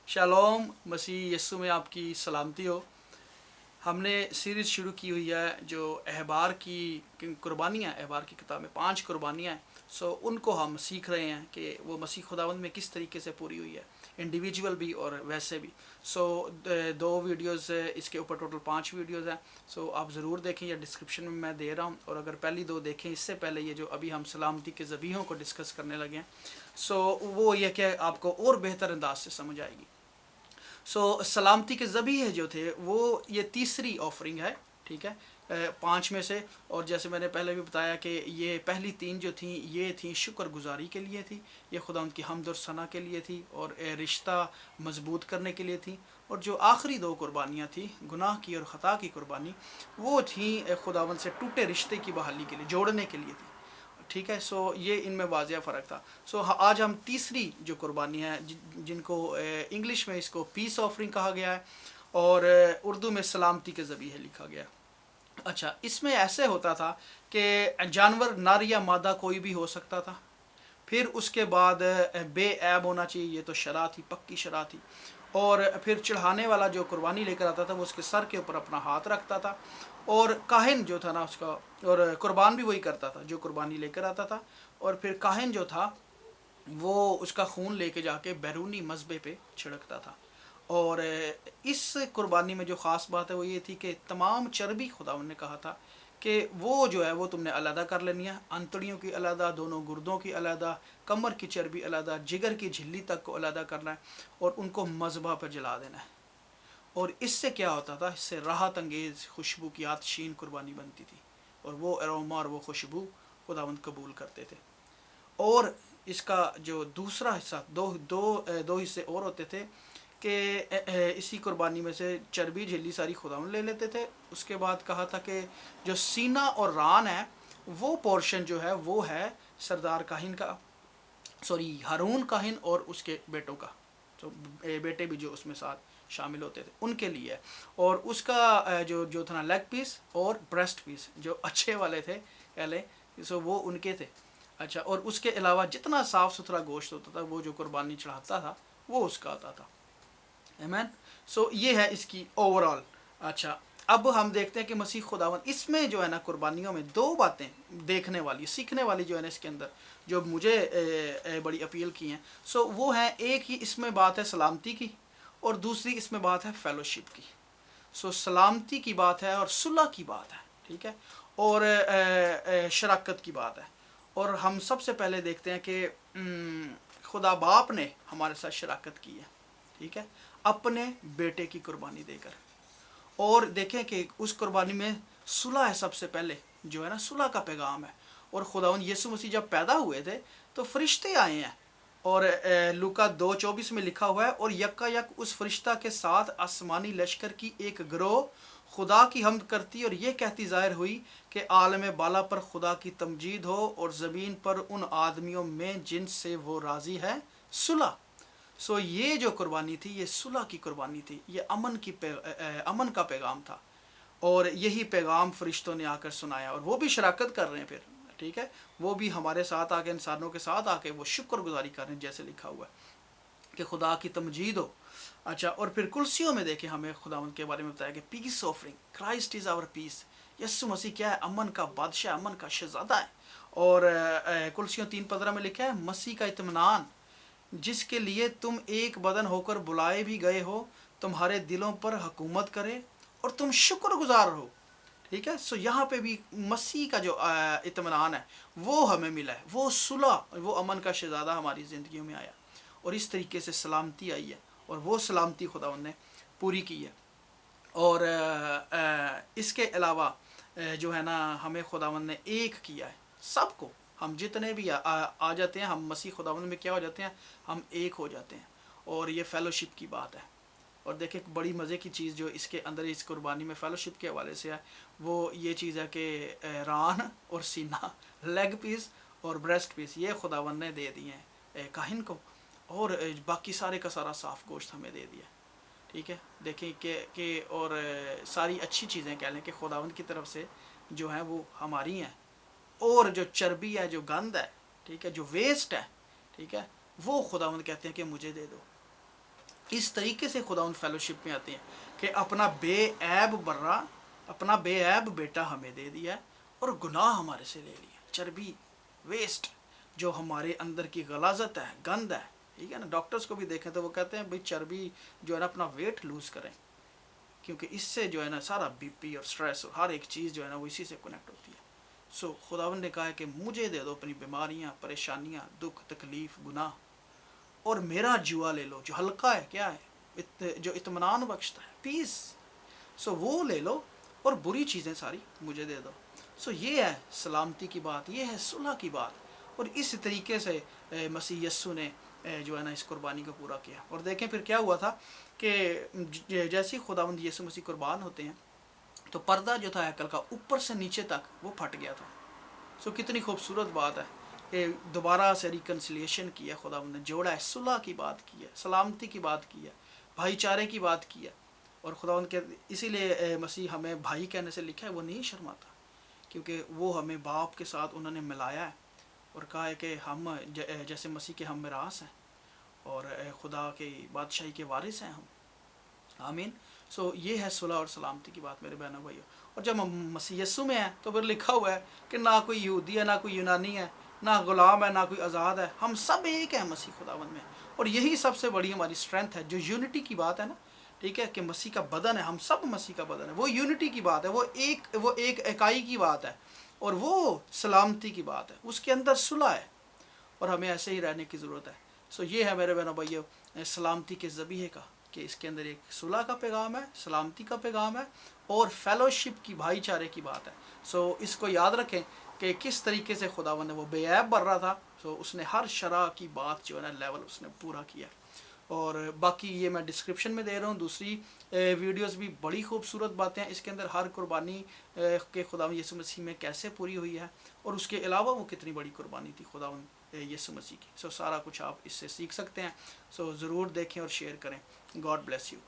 Shalom मसीह यस्सु में आपकी सलामती हो। हमने सीरीज़ शुरू की हुई है जो अहबार की कुर्बानियाँ, अहबार की किताब में 5 कुर्बानियाँ हैं। सो उनको हम सीख रहे हैं कि वो मसीह खुदावंद में किस तरीके से पूरी हुई है, इंडिविजुअल भी और वैसे भी। सो 2 वीडियोज़ इसके ऊपर, टोटल 5 वीडियोज़ हैं। सो आप ज़रूर देखें, या डिस्क्रिप्शन में मैं दे रहा हूँ। और अगर पहली 2 देखें इससे पहले, ये जो अभी हम सलामती के ज़बीहों को डिस्कस करने लगे हैं, सो वो ये कि आपको और बेहतर अंदाज से समझ आएगी। सलामती के ज़बीहे जो थे वो ये तीसरी ऑफरिंग है, ठीक है, 5 में से। और जैसे मैंने पहले भी बताया कि ये पहली 3 जो थी ये थी शुक्रगुजारी के लिए थी, ये खुदा उनकी हमद और सना के लिए थी और रिश्ता मजबूत करने के लिए थी। और जो आखिरी 2 कुर्बानियाँ थी, गुनाह की और ख़ता की कुर्बानी, वो थी खुदावंद से टूटे रिश्ते की बहाली के लिए, जोड़ने के लिए थी, ठीक है। ये इनमें वाज़िया फ़र्क था। आज हम तीसरी जो कुर्बानी है, जिनको इंग्लिश में इसको पीस ऑफरिंग कहा गया है और उर्दू में सलामती के ज़बीहे लिखा गया है। अच्छा, इसमें ऐसे होता था कि जानवर नर या मादा कोई भी हो सकता था। फिर उसके बाद बेऐब होना चाहिए, ये तो शरा थी, पक्की शरा थी। और फिर चढ़ाने वाला जो कुर्बानी लेकर आता था वो उसके सर के ऊपर अपना हाथ रखता था, और काहिन जो था ना उसका, और कुर्बान भी वही करता था जो कुर्बानी लेकर आता था। और फिर काहिन जो था वो उसका खून लेके जाके बैरूनी मज़बे पे छिड़कता था। और इस कुर्बानी में जो ख़ास बात है वो ये थी कि तमाम चर्बी खुदावंद ने कहा था कि वो जो है वो तुमने अलहदा कर लेनी है, अंतड़ियों की अलहदा, दोनों गुर्दों की अलहदा, कमर की चर्बी अलहदा, जिगर की झिल्ली तक को अलहदा करना है और उनको मज़बा पर जला देना है। और इससे क्या होता था, इससे राहत अंगेज़ खुशबू की आतशीन कुर्बानी बनती थी, और वो अरोमा और वो खुशबू खुदावंद कबूल करते थे। और इसका जो दूसरा हिस्सा, दो हिस्से और होते थे कि इसी कुर्बानी में से चर्बी झिल्ली सारी खुदावंद ले लेते थे। उसके बाद कहा था कि जो सीना और रान है वो पोर्शन जो है वो है सरदार काहिन का, सॉरी हारून काहिन और उसके बेटों का, तो बेटे भी जो उसमें साथ शामिल होते थे उनके लिए। और उसका जो था ना लेग पीस और ब्रेस्ट पीस जो अच्छे वाले थे कह लें, वो उनके थे। अच्छा, और उसके अलावा जितना साफ़ सुथरा गोश्त होता था वो जो कुर्बानी चढ़ाता था वो उसका आता था। आमीन। ये है इसकी ओवरऑल। अच्छा, अब हम देखते हैं कि मसीह खुदावन इसमें जो है ना कुर्बानियों में 2 बातें देखने वाली, सीखने वाली जो है ना इसके अंदर, जो मुझे बड़ी अपील की हैं। वो है, एक ही इसमें बात है सलामती की, और दूसरी इसमें बात है फेलोशिप की। सलामती की बात है और सुलह की बात है, ठीक है, और शराकत की बात है। और हम सबसे पहले देखते हैं कि खुदा बाप ने हमारे साथ शराकत की है, ठीक है, अपने बेटे की कुर्बानी देकर। और देखें कि उस कुर्बानी में सुलह है, सबसे पहले जो है ना सुलह का पैगाम है। और खुदावंद यीशु मसीह जब पैदा हुए थे तो फरिश्ते आए हैं, और लूका 2:24 में लिखा हुआ है, और यक्का उस फरिश्ता के साथ आसमानी लश्कर की एक गिरोह खुदा की हमद करती और ये कहती ज़ाहिर हुई कि आलम बाला पर खुदा की तमजीद हो और ज़मीन पर उन आदमियों में जिनसे वो राज़ी है सुलह। ये जो कुर्बानी थी ये सुलह की कुर्बानी थी, ये अमन का पैगाम था। और यही पैगाम फरिश्तों ने आकर सुनाया, और वो भी शराकत कर रहे हैं फिर, ठीक है, वो भी हमारे साथ आके, इंसानों के साथ आके वो शुक्रगुजारी कर रहे हैं, जैसे लिखा हुआ है कि खुदा की तमजीद हो। अच्छा, और फिर कुर्सियों में देखें हमें खुदावंद के बारे में बताया कि peace offering, Christ is our peace, Yesu Masih क्या है, अमन का बादशाह, अमन का शहजादा है। और कुर्सियों 3:15 में लिखा है मसीह का इत्मीनान, जिसके लिए तुम एक बदन होकर बुलाए भी गए हो, तुम्हारे दिलों पर हुकूमत करे और तुम शुक्रगुजार हो, ठीक है। यहाँ पे भी मसीह का जो इत्मीनान है वो हमें मिला है, वो सुलह, वो अमन का शहजादा हमारी ज़िंदगी में आया, और इस तरीके से सलामती आई है, और वो सलामती खुदावंद ने पूरी की है। और इसके अलावा जो है ना हमें खुदावंद ने एक किया है सबको, हम जितने भी आ जाते हैं, हम मसीह खुदावंद में क्या हो जाते हैं, हम एक हो जाते हैं। और ये फेलोशिप की बात है। और देखिए बड़ी मज़े की चीज़ जो इसके अंदर इस कुर्बानी में फेलोशिप के हवाले से है वो ये चीज़ है कि रान और सीना, लेग पीस और ब्रेस्ट पीस ये खुदावंद ने दे दिए हैं काहिन को, और बाकी सारे का सारा साफ़ गोश्त हमें दे दिया, ठीक है। देखें कि और सारी अच्छी चीज़ें कह लें कि खुदावंद की तरफ से जो हैं वो हमारी हैं, और जो चर्बी है, जो गंद है, ठीक है, जो वेस्ट है, ठीक है, वो खुदावंद कहते हैं कि मुझे दे दो। इस तरीके से खुदा उन फेलोशिप में आते हैं कि अपना बेऐब बर्रा, अपना बेऐब बेटा हमें दे दिया है और गुनाह हमारे से ले लिया, चर्बी, वेस्ट, जो हमारे अंदर की गलाजत है, गंद है, ठीक है ना। डॉक्टर्स को भी देखें तो वो कहते हैं भाई चर्बी जो है ना अपना वेट लूज़ करें, क्योंकि इससे जो है ना सारा बीपी और स्ट्रेस और हर एक चीज़ जो है ना वो इसी से कनेक्ट होती है। सो खुदावंद ने कहा है कि मुझे दे दो अपनी बीमारियाँ, परेशानियाँ, दुख, तकलीफ़, गुनाह, और मेरा जुआ ले लो जो हल्का है, क्या है, जो इत्मीनान बख्शता है, पीस। सो वो ले लो और बुरी चीज़ें सारी मुझे दे दो। सो ये है सलामती की बात, ये है सुलह की बात। और इस तरीके से मसीह यस्सु ने जो है ना इस कुर्बानी को पूरा किया। और देखें फिर क्या हुआ था कि जैसे ही खुदावंद यीशु मसीह कुर्बान होते हैं तो पर्दा जो था हैकल का ऊपर से नीचे तक वो फट गया था। सो कितनी खूबसूरत बात है कि दोबारा से रिकन्सिलिएशन किया खुदावंद ने, जोड़ा है, सुलह की बात की है, सलामती की बात की है, भाईचारे की बात की है। और खुदावंद के इसीलिए मसीह हमें भाई कहने से लिखा है, वो नहीं शर्माता, क्योंकि वो हमें बाप के साथ उन्होंने मिलाया है और कहा है कि हम जैसे मसीह के हम मिरास हैं और खुदा के बादशाही के वारिस हैं हम। आमीन। सो ये है सुलह और सलामती की बात मेरे बहनों भाइयों। और जब हम मसीह यस्सु में हैं तो फिर लिखा हुआ है कि ना कोई यहूदी है, ना कोई यूनानी है, ना गुलाम है, ना कोई आज़ाद है, हम सब एक हैं मसीह खुदावंद में। और यही सबसे बड़ी हमारी स्ट्रेंथ है, जो यूनिटी की बात है ना, ठीक है, कि मसीह का बदन है, हम सब मसीह का बदन है, वो यूनिटी की बात है, वो एक इकाई की बात है, और वो सलामती की बात है, उसके अंदर सुलह है और हमें ऐसे ही रहने की ज़रूरत है। सो ये है मेरे बहनों भाइयों सलामती के ज़बीहे का, कि इसके अंदर एक सुलह का पैगाम है, सलामती का पैगाम है और फेलोशिप की, भाईचारे की बात है। सो इसको याद रखें कि किस तरीके से खुदावन ने वो बेऐब बन रहा था। सो उसने हर शरह की बात जो है ना लेवल उसने पूरा किया। और बाकी ये मैं डिस्क्रिप्शन में दे रहा हूँ, दूसरी वीडियोस भी बड़ी खूबसूरत बातें हैं इसके अंदर, हर कुर्बानी के खुदावन यीशु मसीह में कैसे पूरी हुई है और उसके अलावा वो कितनी बड़ी कुर्बानी थी खुदावन यीशु मसीह की। सो सारा कुछ आप इससे सीख सकते हैं। सो ज़रूर देखें और शेयर करें। God bless you.